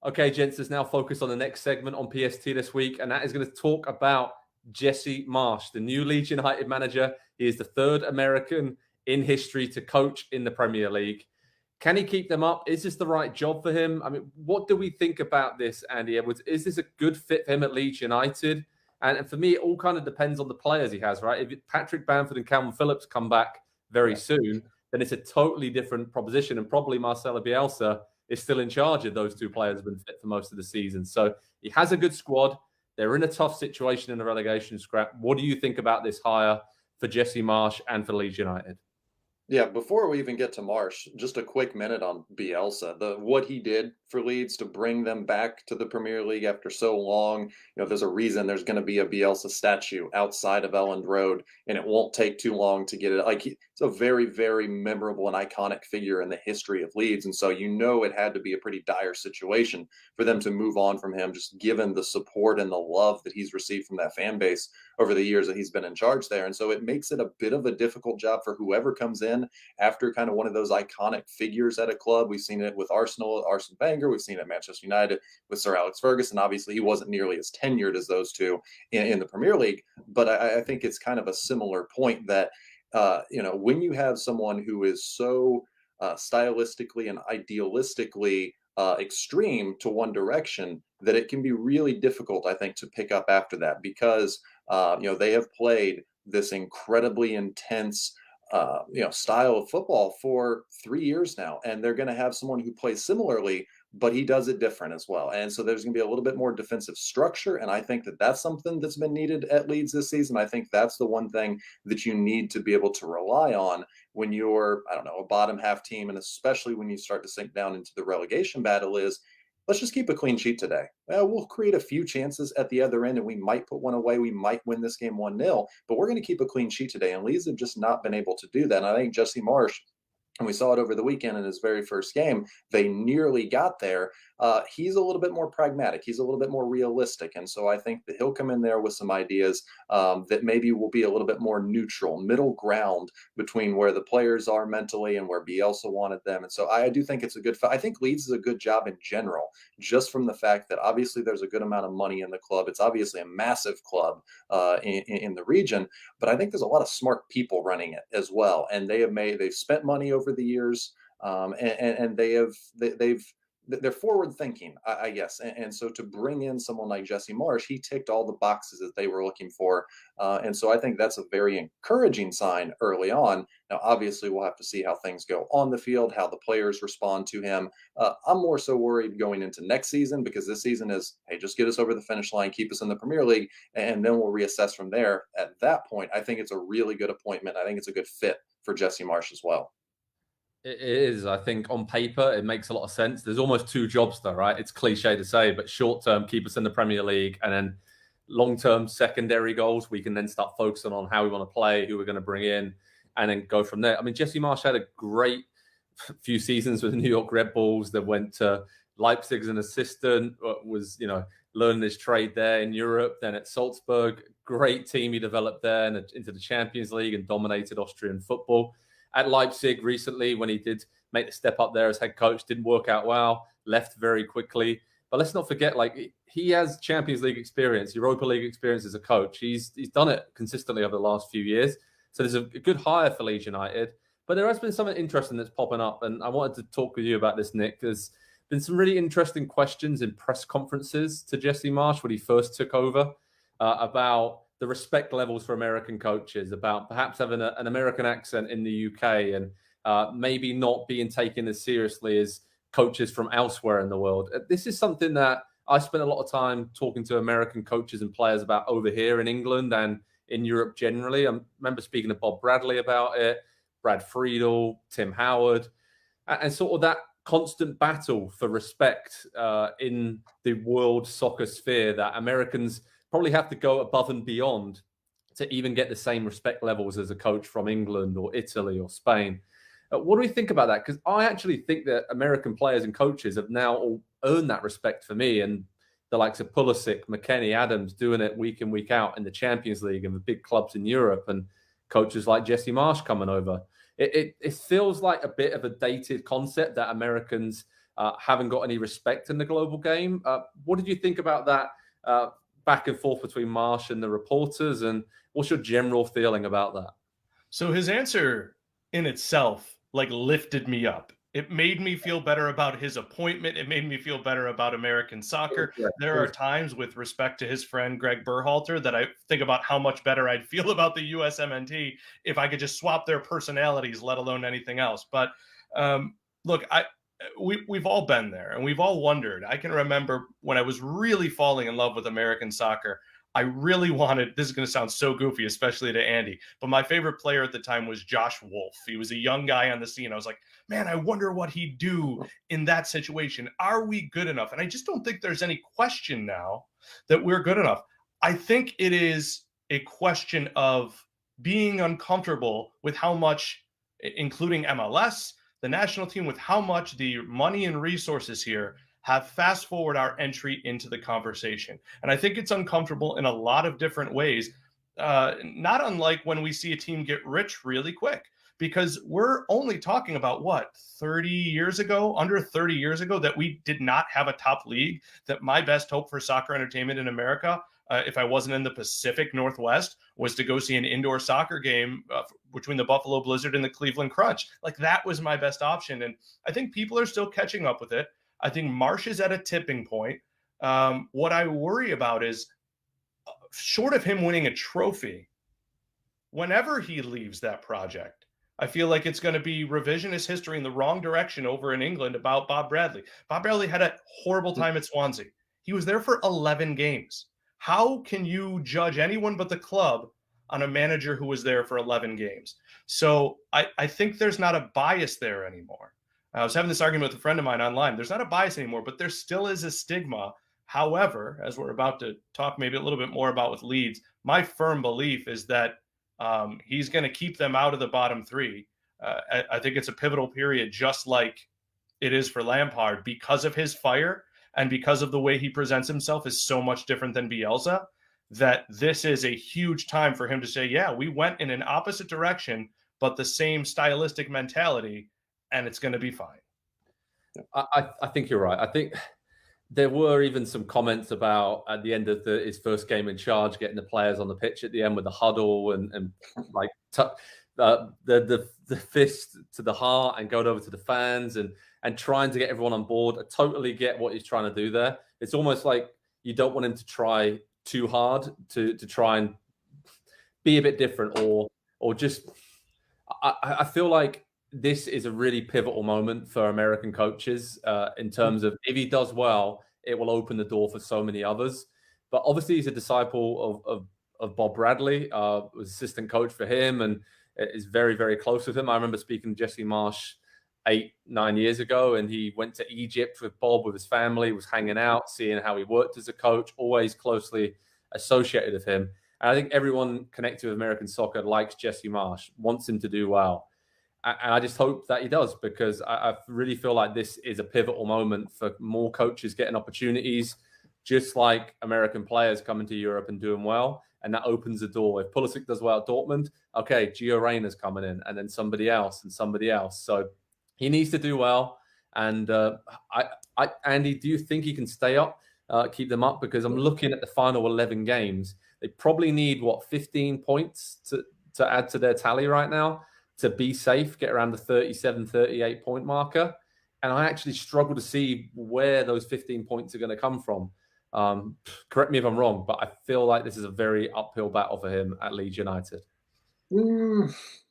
Okay, gents, let's now focus on the next segment on PST this week, and that is going to talk about Jesse Marsch, the new Leeds United manager. He is the third American in history to coach in the Premier League. Can he keep them up? Is this the right job for him? I mean, what do we think about this, Andy Edwards? Is this a good fit for him at Leeds United? And for me, it all kind of depends on the players he has, right? If Patrick Bamford and Calvin Phillips come back very soon, then it's a totally different proposition, and probably Marcelo Bielsa is still in charge of those two players, have been fit for most of the season. So he has a good squad. They're in a tough situation in the relegation scrap. What do you think about this hire for Jesse Marsch and for Leeds United? Yeah, before we even get to Marsch, just a quick minute on Bielsa. What he did for Leeds to bring them back to the Premier League after so long. There's a reason there's going to be a Bielsa statue outside of Elland Road, and it won't take too long to get it. It's a very, very memorable and iconic figure in the history of Leeds, and so it had to be a pretty dire situation for them to move on from him, just given the support and the love that he's received from that fan base over the years that he's been in charge there. And so it makes it a bit of a difficult job for whoever comes in after kind of one of those iconic figures at a club. We've seen it with Arsenal, Arsene Wenger. We've seen it at Manchester United with Sir Alex Ferguson. Obviously, he wasn't nearly as tenured as those two in the Premier League. But I think it's kind of a similar point that, when you have someone who is so stylistically and idealistically extreme to one direction, that it can be really difficult, I think, to pick up after that, because they have played this incredibly intense style of football for 3 years now, and they're going to have someone who plays similarly, but he does it different as well. And so there's going to be a little bit more defensive structure, and I think that that's something that's been needed at Leeds this season. I think that's the one thing that you need to be able to rely on when you're, a bottom half team, and especially when you start to sink down into the relegation battle, is let's just keep a clean sheet today. We'll create a few chances at the other end, and we might put one away. We might win this game 1-0, but we're going to keep a clean sheet today. And Leeds have just not been able to do that. And I think Jesse Marsch, and we saw it over the weekend in his very first game, they nearly got there. He's a little bit more pragmatic. He's a little bit more realistic. And so I think that he'll come in there with some ideas that maybe will be a little bit more neutral, middle ground between where the players are mentally and where Bielsa wanted them. And so I do think it's a good, I think Leeds is a good job in general, just from the fact that obviously there's a good amount of money in the club. It's obviously a massive club in the region, but I think there's a lot of smart people running it as well. And they've spent money over the years, and they're forward thinking, I guess. And so to bring in someone like Jesse Marsch, he ticked all the boxes that they were looking for. And so I think that's a very encouraging sign early on. Now, obviously, we'll have to see how things go on the field, how the players respond to him. I'm more so worried going into next season, because this season is, hey, just get us over the finish line, keep us in the Premier League, and then we'll reassess from there. At that point, I think it's a really good appointment. I think it's a good fit for Jesse Marsch as well. It is. I think on paper, it makes a lot of sense. There's almost two jobs though, right? It's cliche to say, but short-term, keep us in the Premier League, and then long-term secondary goals, we can then start focusing on how we want to play, who we're going to bring in, and then go from there. I mean, Jesse Marsch had a great few seasons with the New York Red Bulls. That went to Leipzig as an assistant, was, learning his trade there in Europe. Then at Salzburg, great team he developed there, and into the Champions League, and dominated Austrian football. At Leipzig recently, when he did make the step up there as head coach, didn't work out well, left very quickly. But let's not forget, he has Champions League experience, Europa League experience as a coach. He's done it consistently over the last few years. So there's a good hire for Leeds United. But there has been something interesting that's popping up, and I wanted to talk with you about this, Nick. There's been some really interesting questions in press conferences to Jesse Marsch when he first took over about the respect levels for American coaches, about perhaps having an American accent in the UK, and maybe not being taken as seriously as coaches from elsewhere in the world. This is something that I spent a lot of time talking to American coaches and players about over here in England and in Europe generally. I remember speaking to Bob Bradley about it, Brad Friedel, Tim Howard, and sort of that constant battle for respect in the world soccer sphere, that Americans probably have to go above and beyond to even get the same respect levels as a coach from England or Italy or Spain. What do we think about that? Because I actually think that American players and coaches have now all earned that respect for me, and the likes of Pulisic, McKennie, Adams doing it week in, week out in the Champions League and the big clubs in Europe, and coaches like Jesse Marsch coming over. It feels like a bit of a dated concept that Americans haven't got any respect in the global game. What did you think about that back and forth between Marsch and the reporters, and what's your general feeling about that? So his answer in itself like lifted me up. It made me feel better about his appointment. It made me feel better about American soccer. There are times, with respect to his friend Greg Berhalter, that I think about how much better I'd feel about the USMNT if I could just swap their personalities, let alone anything else. But look, we've all been there, and we've all wondered. I can remember when I was really falling in love with American soccer, I really wanted, this is going to sound so goofy, especially to Andy, but my favorite player at the time was Josh Wolf. He was a young guy on the scene. I was like, man, I wonder what he'd do in that situation. Are we good enough? And I just don't think there's any question now that we're good enough. I think it is a question of being uncomfortable with how much, including MLS, the national team, with how much the money and resources here have fast forward our entry into the conversation. And I think it's uncomfortable in a lot of different ways, not unlike when we see a team get rich really quick, because we're only talking about what, 30 years ago, under 30 years ago, that we did not have a top league, that my best hope for soccer entertainment in America, if I wasn't in the Pacific Northwest, was to go see an indoor soccer game between the Buffalo Blizzard and the Cleveland Crunch. Like, that was my best option. And I think people are still catching up with it. I think Marsch is at a tipping point. What I worry about is, short of him winning a trophy, whenever he leaves that project, I feel like it's going to be revisionist history in the wrong direction over in England about Bob Bradley. Bob Bradley had a horrible time at Swansea. He was there for 11 games. How can you judge anyone but the club on a manager who was there for 11 games? So I think there's not a bias there anymore. I was having this argument with a friend of mine online. There's not a bias anymore, but there still is a stigma. However, as we're about to talk maybe a little bit more about with Leeds, my firm belief is that he's going to keep them out of the bottom three. I think it's a pivotal period, just like it is for Lampard, because of his fire and because of the way he presents himself is so much different than Bielsa, that this is a huge time for him to say, yeah, we went in an opposite direction, but the same stylistic mentality, and it's going to be fine. I think you're right. I think there were even some comments about at the end of his first game in charge, getting the players on the pitch at the end with the huddle and like the fist to the heart and going over to the fans and trying to get everyone on board. I totally get what he's trying to do there. It's almost like you don't want him to try too hard to try and be a bit different or just. I feel like this is a really pivotal moment for American coaches in terms of, if he does well, it will open the door for so many others. But obviously, he's a disciple of Bob Bradley, was assistant coach for him, and is very, very close with him. I remember speaking to Jesse Marsch 8-9 years ago, and he went to Egypt with Bob, with his family, was hanging out, seeing how he worked as a coach, always closely associated with him. And I think everyone connected with American soccer likes Jesse Marsch, wants him to do well. And I just hope that he does, because I really feel like this is a pivotal moment for more coaches getting opportunities, just like American players coming to Europe and doing well. And that opens the door. If Pulisic does well at Dortmund, okay, Gio Reyna's coming in, and then somebody else and somebody else. So he needs to do well. And Andy, do you think he can stay up, keep them up? Because I'm looking at the final 11 games. They probably need, 15 points to add to their tally right now to be safe, get around the 37, 38 point marker. And I actually struggle to see where those 15 points are going to come from. Correct me if I'm wrong, but I feel like this is a very uphill battle for him at Leeds United.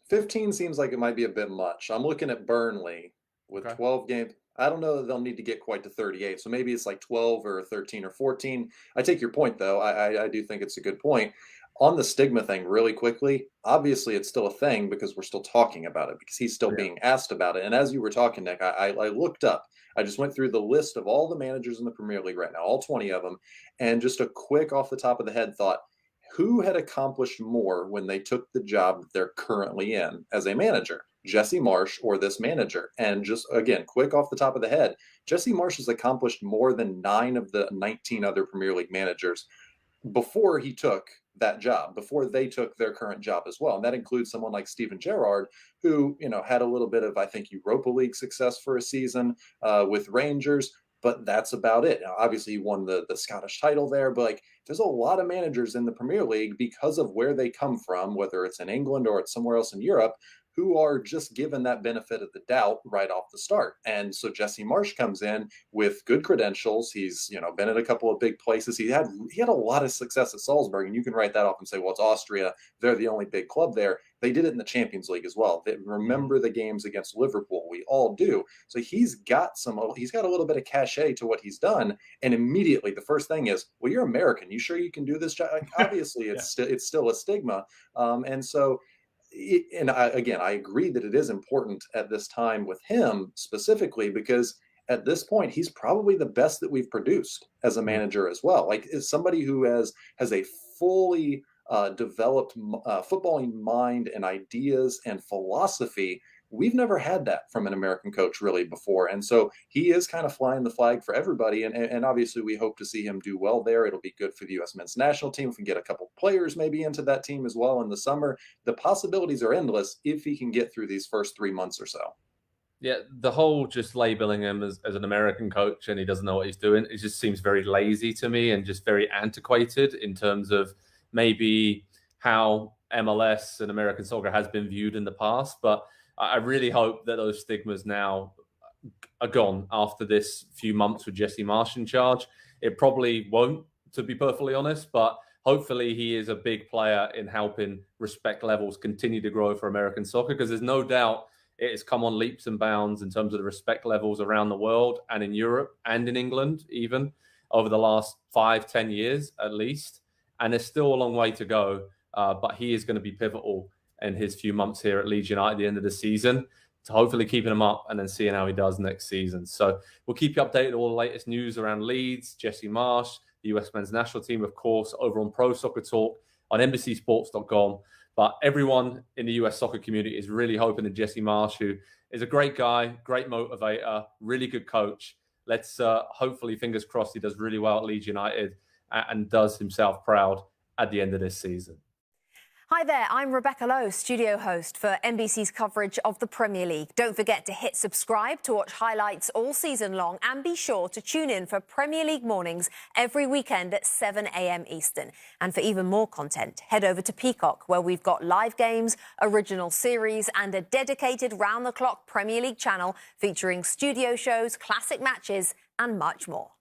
15 seems like it might be a bit much. I'm looking at Burnley with 12 games. I don't know that they'll need to get quite to 38. So maybe it's like 12 or 13 or 14. I take your point, though. I do think it's a good point. On the stigma thing, really quickly, obviously it's still a thing because we're still talking about it, because he's still being asked about it. And as you were talking, Nick, I looked up. I just went through the list of all the managers in the Premier League right now, all 20 of them, and just a quick off the top of the head thought, who had accomplished more when they took the job that they're currently in as a manager? Jesse Marsch or this manager? And just, again, quick off the top of the head, Jesse Marsch has accomplished more than 9 of the 19 other Premier League managers before he took that job, before they took their current job as well. And that includes someone like Steven Gerrard, who, had a little bit of, I think, Europa League success for a season with Rangers, but that's about it. Now, obviously, he won the Scottish title there, but like, there's a lot of managers in the Premier League, because of where they come from, whether it's in England or it's somewhere else in Europe, who are just given that benefit of the doubt right off the start. And so Jesse Marsch comes in with good credentials. He's, been at a couple of big places. He had a lot of success at Salzburg, and you can write that off and say, well, it's Austria. They're the only big club there. They did it in the Champions League as well. They remember the games against Liverpool. We all do. So he's got a little bit of cachet to what he's done. And immediately the first thing is, well, you're American. You sure you can do this job? Like, obviously, it's still a stigma. And so, I agree that it is important at this time with him specifically, because at this point, he's probably the best that we've produced as a manager as well. Like, is somebody who has a fully developed footballing mind and ideas and philosophy. We've never had that from an American coach really before. And so he is kind of flying the flag for everybody. And obviously we hope to see him do well there. It'll be good for the U.S. men's national team. If we get a couple players maybe into that team as well in the summer, the possibilities are endless if he can get through these first 3 months or so. Yeah, the whole just labeling him as an American coach and he doesn't know what he's doing, it just seems very lazy to me and just very antiquated in terms of maybe how MLS and American soccer has been viewed in the past. But I really hope that those stigmas now are gone after this few months with Jesse Marsch in charge. It probably won't, to be perfectly honest, but hopefully he is a big player in helping respect levels continue to grow for American soccer, because there's no doubt it has come on leaps and bounds in terms of the respect levels around the world and in Europe and in England, even over the last 5-10 years at least. And there's still a long way to go, but he is going to be pivotal in his few months here at Leeds United at the end of the season, to hopefully keeping him up and then seeing how he does next season. So we'll keep you updated all the latest news around Leeds, Jesse Marsch, the US men's national team, of course, over on Pro Soccer Talk on NBCSports.com. But everyone in the US soccer community is really hoping that Jesse Marsch, who is a great guy, great motivator, really good coach. Let's hopefully, fingers crossed, he does really well at Leeds United and does himself proud at the end of this season. Hi there, I'm Rebecca Lowe, studio host for NBC's coverage of the Premier League. Don't forget to hit subscribe to watch highlights all season long, and be sure to tune in for Premier League mornings every weekend at 7 a.m. Eastern. And for even more content, head over to Peacock, where we've got live games, original series, and a dedicated round-the-clock Premier League channel featuring studio shows, classic matches, and much more.